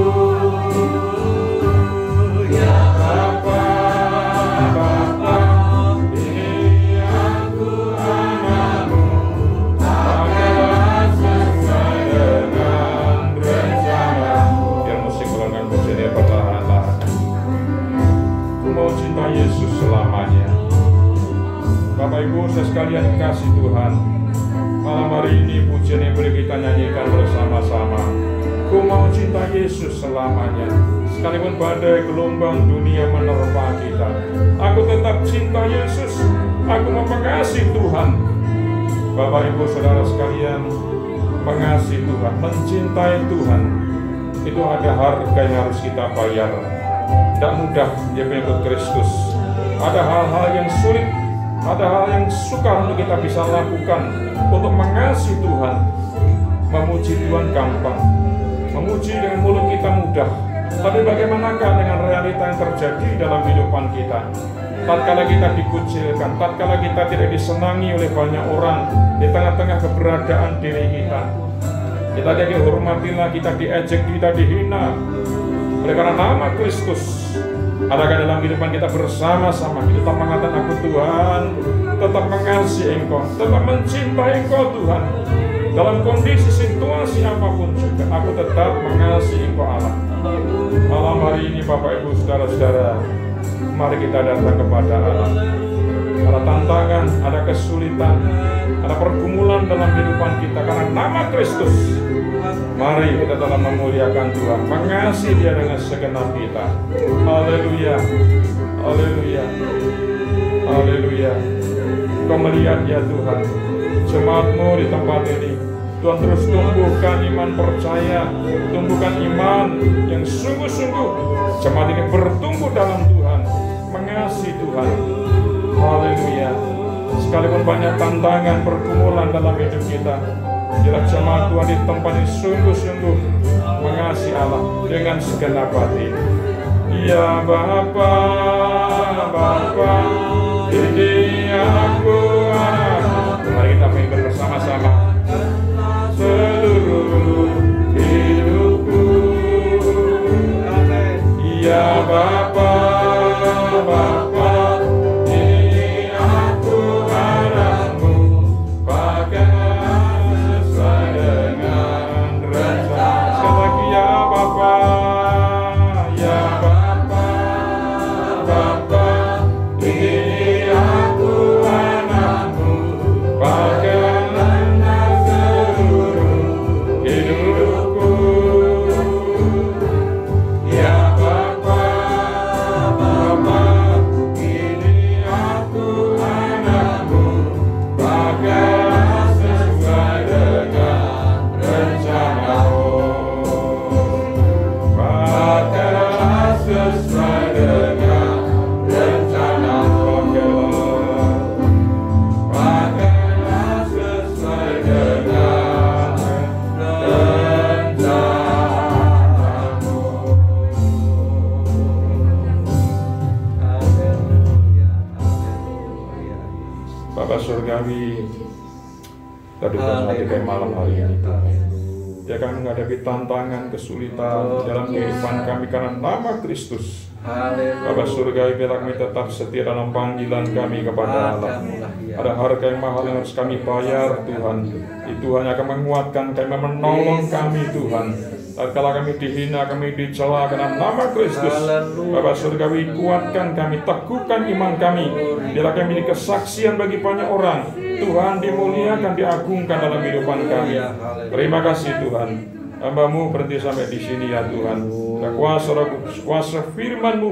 Ya Bapa, Bapa, ini aku anakmu, adalah sesuai dengan rencana-Mu. Biar musik ulangan pujiannya perlahan-lahan. Ku mau cinta Yesus selamanya. Bapak Ibu saudara sekalian kasih Tuhan, malam hari ini pujian yang boleh kita nyanyikan bersama-sama. Ku mau cinta Yesus selamanya. Sekalipun badai gelombang dunia menerpa kita, aku tetap cinta Yesus. Aku mengasihi Tuhan. Bapak Ibu saudara sekalian, mengasihi Tuhan, mencintai Tuhan, itu ada harga yang harus kita bayar. Tidak mudah dia pengikut Kristus. Ada hal-hal yang sulit, ada hal yang sukar untuk kita bisa lakukan untuk mengasihi Tuhan. Memuji Tuhan gampang, memuji dengan mulut kita mudah, tapi bagaimanakah dengan realita yang terjadi dalam kehidupan kita? Tatkala kita dikucilkan, tatkala kita tidak disenangi oleh banyak orang di tengah-tengah keberadaan diri kita, Kita dihormatilah, kita diejek, kita dihina. Oleh karena nama Kristus, adakah dalam kehidupan kita bersama-sama kita tetap mengatakan, aku Tuhan tetap mengasihi Engkau, tetap mencintai Engkau Tuhan. Dalam kondisi situasi apapun juga, aku tetap mengasihi Engkau Allah. Malam hari ini Bapak Ibu Saudara-saudara, mari kita datang kepada Allah. Ada tantangan, ada kesulitan, ada pergumulan dalam kehidupan kita karena nama Kristus. Mari kita telah memuliakan Tuhan, mengasihi Dia dengan segenap kita. Haleluya, haleluya, haleluya. Kau melihat ya Tuhan, jemaat-Mu di tempat ini. Tuhan terus tumbuhkan iman percaya, tumbuhkan iman yang sungguh-sungguh. Jemaat ini bertumbuh dalam Tuhan, mengasihi Tuhan. Haleluya. Sekalipun banyak tantangan, pergumulan dalam hidup kita, biarlah jemaat Tuhan di tempat ini sungguh-sungguh mengasihi Allah dengan segenap hati. Ya Bapa, Bapa, ini aku anakmu. Mari kita memimpin bersama-sama. Seluruh hidupku, ya Bapa, Bapa, ini aku anakmu, pakai sesuai dengan rencana. Sekali lagi ya Bapa, ya Bapa, Bapa, ini aku anakmu, pakai surgawi, kita duka hati kayak malam hari ini Tuhan. Ya kami menghadapi tantangan, kesulitan dalam kehidupan kami karena nama Kristus. Bapa surgawi, biarlah kami tetap setia dalam panggilan kami kepada Allah. Ada harga yang mahal yang harus kami bayar Tuhan. Itu hanya akan menguatkan kami, menolong kami Tuhan. Tatkala kami dihina, kami dicela karena nama Kristus, Bapa surgawi, kuatkan kami, teguhkan iman kami. Biarlah kami menjadi kesaksian bagi banyak orang. Tuhan dimuliakan, diagungkan dalam kehidupan kami. Terima kasih Tuhan. Hamba-Mu berhenti sampai di sini ya Tuhan. Kuasa firman-Mu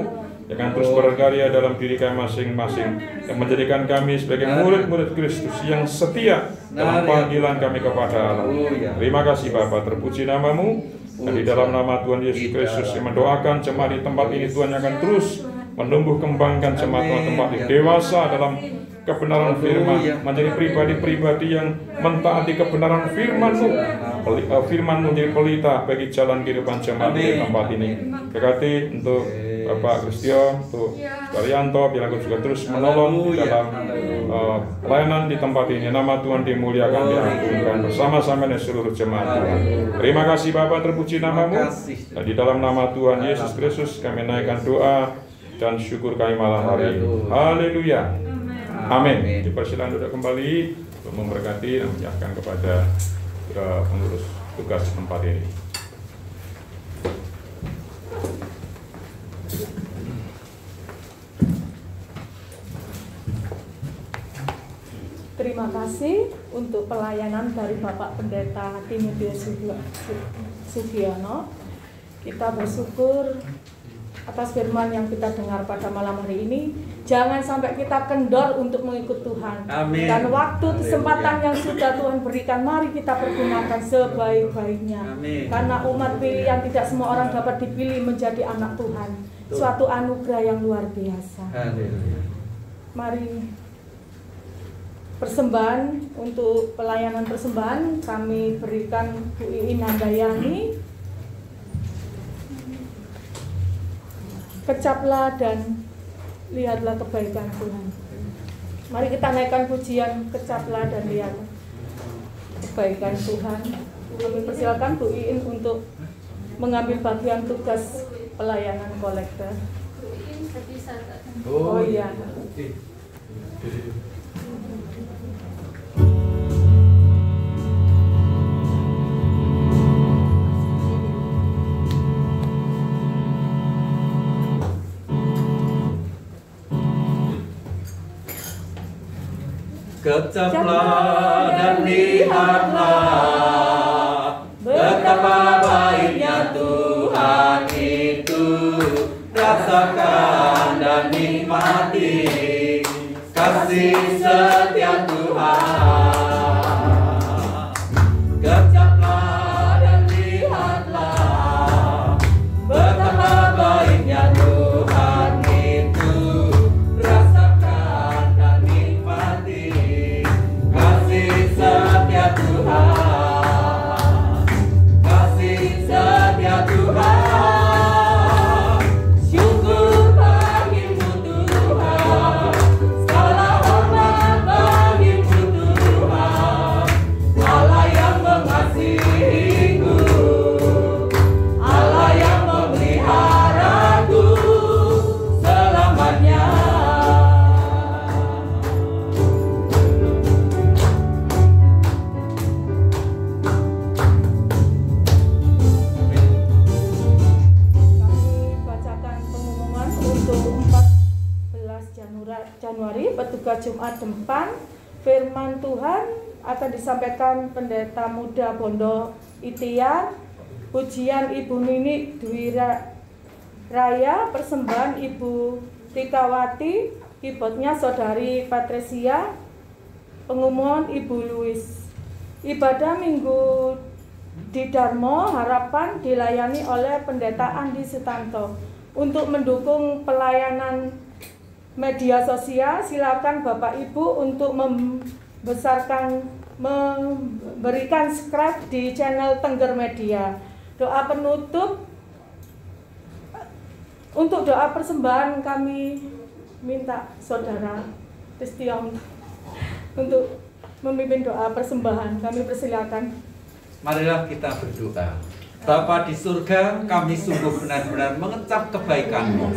yang akan terus berkarya dalam diri kami masing-masing, yang menjadikan kami sebagai murid-murid Kristus yang setia dalam panggilan kami kepada Allah. Terima kasih Bapa, terpuji nama-Mu. Dan di dalam nama Tuhan Yesus Kristus yang mendoakan jemaat di tempat ini, Tuhan yang akan terus menumbuh kembangkan jemaat Tuhan tempat ini dewasa dalam kebenaran firman, menjadi pribadi-pribadi yang mentaati kebenaran firman-Mu. Firman-Mu menjadi pelita bagi jalan kehidupan jemaat di tempat ini. Berkati untuk Bapak Kristio, untuk Daryanto, biar aku juga terus menolong di dalam pelayanan di tempat ini. Nama Tuhan dimuliakan, diagungkan bersama-sama dengan seluruh jemaat Tuhan. Terima kasih Bapa, terpuji nama-Mu. Dan di dalam nama Tuhan Yesus Kristus kami naikkan doa dan syukur kami malam hari ini. Haleluya. Amin. Dipersilakan duduk kembali untuk memberkati dan menyerahkan kepada pengurus tugas tempat ini. Terima kasih untuk pelayanan dari Bapak Pendeta Timotius Sugiono. Kita bersyukur atas firman yang kita dengar pada malam hari ini. Jangan sampai kita kendor untuk mengikut Tuhan. Amin. Dan waktu kesempatan yang sudah Tuhan berikan, mari kita pergunakan sebaik-baiknya. Amin. Karena umat pilihan tidak semua orang dapat dipilih menjadi anak Tuhan. Suatu anugerah yang luar biasa. Haleluya. Mari persembahan, untuk pelayanan persembahan kami berikan Bu Iin Handayani. Kecaplah dan lihatlah kebaikan Tuhan. Mari kita naikkan pujian, kecaplah dan lihat kebaikan Tuhan. Kami persilakan Bu Iin untuk mengambil bagian tugas pelayanan kolektor. Oh iya. Kecaplah dan lihatlah betapa baiknya Tuhan itu. Rasakan dan nikmati kasih setia Tuhan. Kecaplah dan lihatlah betapa baiknya Tuhan itu. Rasakan dan nikmati kasih setia Tuhan. Kasih setia Tuhan. Syukur bagimu Tuhan. Segala hormat bagimu Tuhan. Allah yang mengasihiku, Allah yang memeliharaku selamanya. Kami bacakan pengumuman untuk 14 Januari petugas Jumat depan. Firman Tuhan akan disampaikan Pendeta Muda Bondo Itiar. Pujian Ibu Nini Dwi Raya, persembahan Ibu Tikawati, keyboardnya Saudari Patricia, pengumuman Ibu Louis. Ibadah Minggu di Darmo Harapan dilayani oleh Pendeta Andi Sutanto. Untuk mendukung pelayanan media sosial, silakan Bapak Ibu untuk memberikan subscribe di channel Tengger Media. Doa penutup, untuk doa persembahan kami minta Saudara Kristion untuk memimpin doa persembahan. Kami persilakan. Marilah kita berdoa. Bapa di surga, kami sungguh benar-benar mengecap kebaikan-Mu.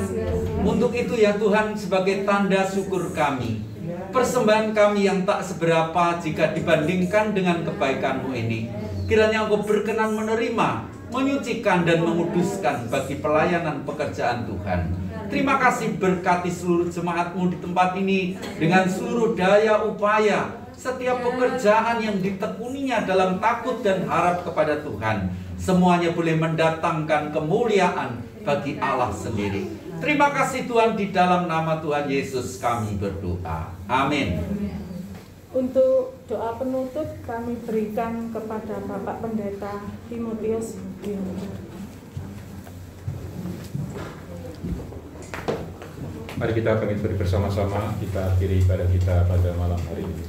Untuk itu ya Tuhan, sebagai tanda syukur kami, persembahan kami yang tak seberapa jika dibandingkan dengan kebaikan-Mu ini, kiranya Engkau berkenan menerima, menyucikan dan menguduskan bagi pelayanan pekerjaan Tuhan. Terima kasih, berkati seluruh jemaat-Mu di tempat ini dengan seluruh daya upaya, setiap pekerjaan yang ditekuninya dalam takut dan harap kepada Tuhan, semuanya boleh mendatangkan kemuliaan bagi Allah sendiri. Terima kasih Tuhan, di dalam nama Tuhan Yesus kami berdoa. Amin. Untuk doa penutup kami berikan kepada Bapak Pendeta Timotius. Mari kita bangkit bersama-sama, kita akhiri ibadah kita pada malam hari ini.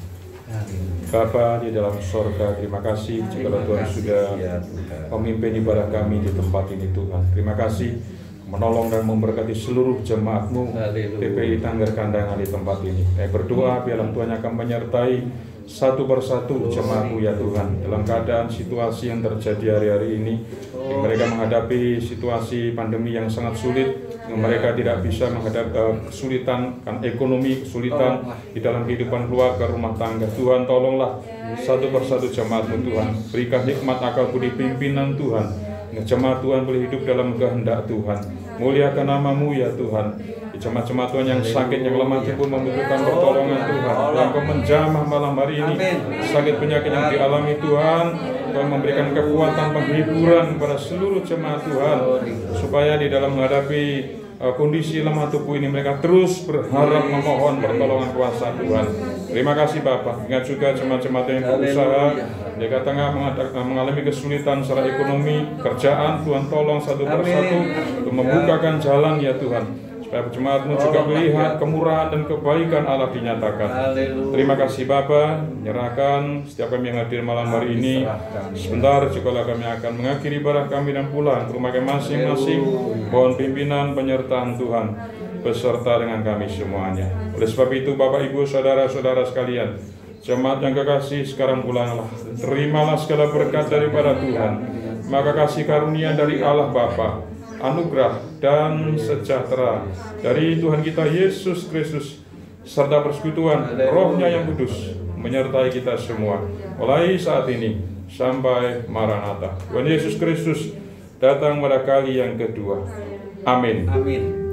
Bapa di dalam sorga, terima kasih jika Tuhan sudah memimpin ibadah kami di tempat ini Tuhan. Terima kasih menolong dan memberkati seluruh jemaat-Mu PPI Tangger Kandangan di tempat ini. Saya berdoa biarlah Tuhan akan menyertai satu persatu jemaat-Mu ya Tuhan, dalam keadaan situasi yang terjadi hari-hari ini. Mereka menghadapi situasi pandemi yang sangat sulit, mereka tidak bisa menghadapi kesulitan ekonomi, kesulitan di dalam kehidupan keluarga, rumah tangga. Tuhan, tolonglah satu persatu jemaat-Mu Tuhan. Berikan hikmat akal budi pimpinan Tuhan. Jemaat Tuhan boleh hidup dalam kehendak Tuhan. Muliakan nama-Mu ya Tuhan. Jemaat-jemaat Tuhan yang sakit, yang lemah pun membutuhkan pertolongan Tuhan. Yang Kau menjamah malam hari ini sakit penyakit yang dialami Tuhan, Kau memberikan kekuatan penghiburan kepada seluruh jemaat Tuhan, supaya di dalam menghadapi kondisi lemah tubuh ini mereka terus berharap memohon pertolongan kuasa Tuhan. Terima kasih Bapak. Ingat juga jemaat-jemaat yang berusaha, mereka tengah mengalami kesulitan secara ekonomi, kerjaan. Tuhan tolong satu persatu untuk membukakan jalan ya Tuhan, supaya jemaat-Mu juga melihat kemurahan dan kebaikan Allah dinyatakan. Terima kasih Bapa. Menyerahkan setiap kami yang hadir malam hari ini. Sebentar juga kami akan mengakhiri ibadah kami dan pulang ke rumah kami masing-masing. Mohon pimpinan penyertaan Tuhan beserta dengan kami semuanya. Oleh sebab itu Bapak Ibu Saudara-saudara sekalian, Jemaat yang kekasih, sekarang pulanglah. Terimalah segala berkat daripada Tuhan. Maka kasih karunia dari Allah Bapa, anugerah dan sejahtera dari Tuhan kita Yesus Kristus, serta persekutuan Roh-Nya yang kudus menyertai kita semua, mulai saat ini sampai Maranatha. Tuhan Yesus Kristus datang pada kali yang kedua. Amin. Amin.